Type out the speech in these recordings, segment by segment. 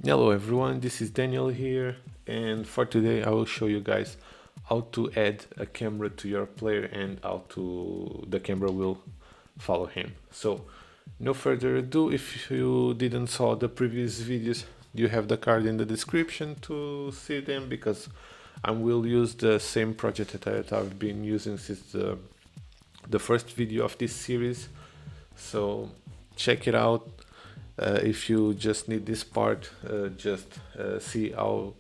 Hello everyone, this is Daniel here, and for today I will show you guys how to add a camera to your player and how the camera will follow him. So no further ado, if you didn't saw the previous videos, you have the card in the description to see them, because I will use the same project that I've been using since the first video of this series. So check it out. If you just need this part, just see how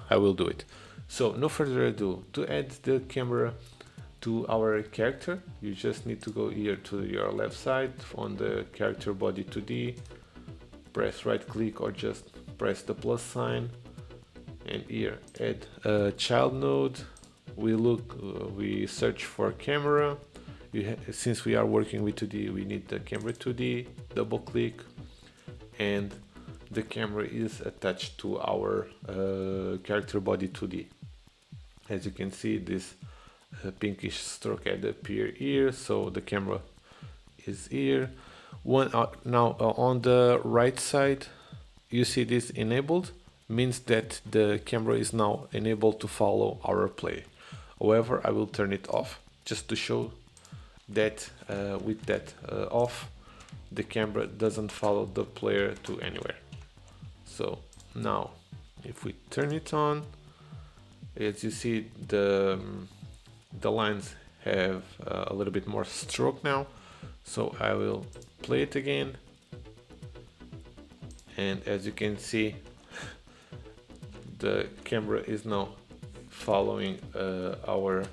I will do it. So no further ado, to add the camera to our character, you just need to go here to your left side on the character body 2D, press right click or just press the plus sign, and here add a child node. We search for camera. Since we are working with 2D, we need the camera 2D, double click, and the camera is attached to our character body 2D. As you can see, this pinkish stroke had appear here, so the camera is here. Now on the right side, you see this enabled, means that the camera is now enabled to follow our play. However, I will turn it off just to show that with that off, the camera doesn't follow the player to anywhere. So now if we turn it on, as you see, the lines have a little bit more stroke now. So I will play it again, and as you can see, the camera is now following our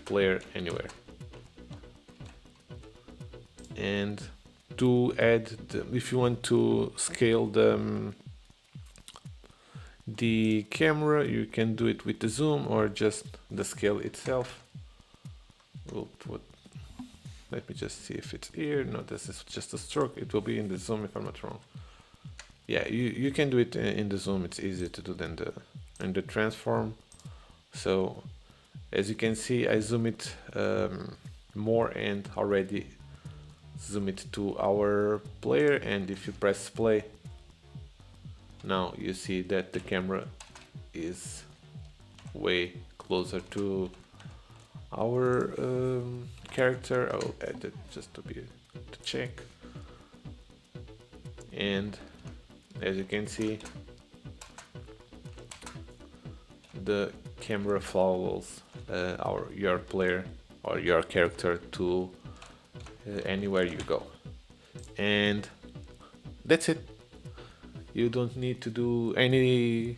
player anywhere. And to add, if you want to scale the camera, you can do it with the zoom or just the scale itself. Let me just see if it's here. No, this is just a stroke. It will be in the zoom if I'm not wrong. Yeah, you can do it in the zoom. It's easier to do than in the transform. So as you can see, I zoom it more and already zoom it to our player, and if you press play, now you see that the camera is way closer to our character. I will add it just to check, and as you can see, the camera follows your player or your character to anywhere you go. And that's it. You don't need to do any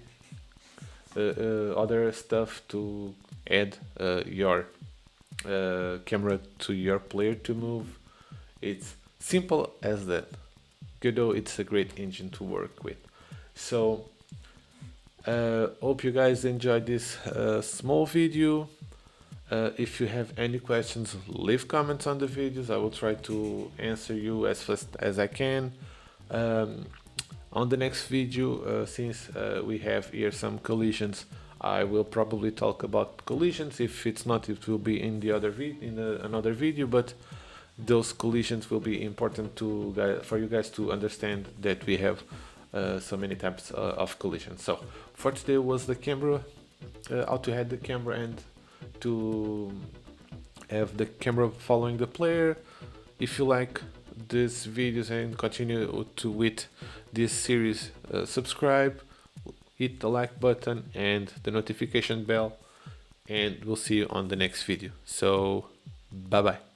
other stuff to add your camera to your player to move. It's simple as that. GODOT, it's a great engine to work with. So hope you guys enjoyed this small video. If you have any questions, leave comments on the videos. I will try to answer you as fast as I can. On the next video, since we have here some collisions, I will probably talk about collisions. If it's not, it will be in the other another video. But those collisions will be important for you guys to understand that we have so many types of collisions. So for today was the camera, how to add the camera and to have the camera following the player. If you like these videos and continue with this series, subscribe, hit the like button and the notification bell, and we'll see you on the next video. So bye bye.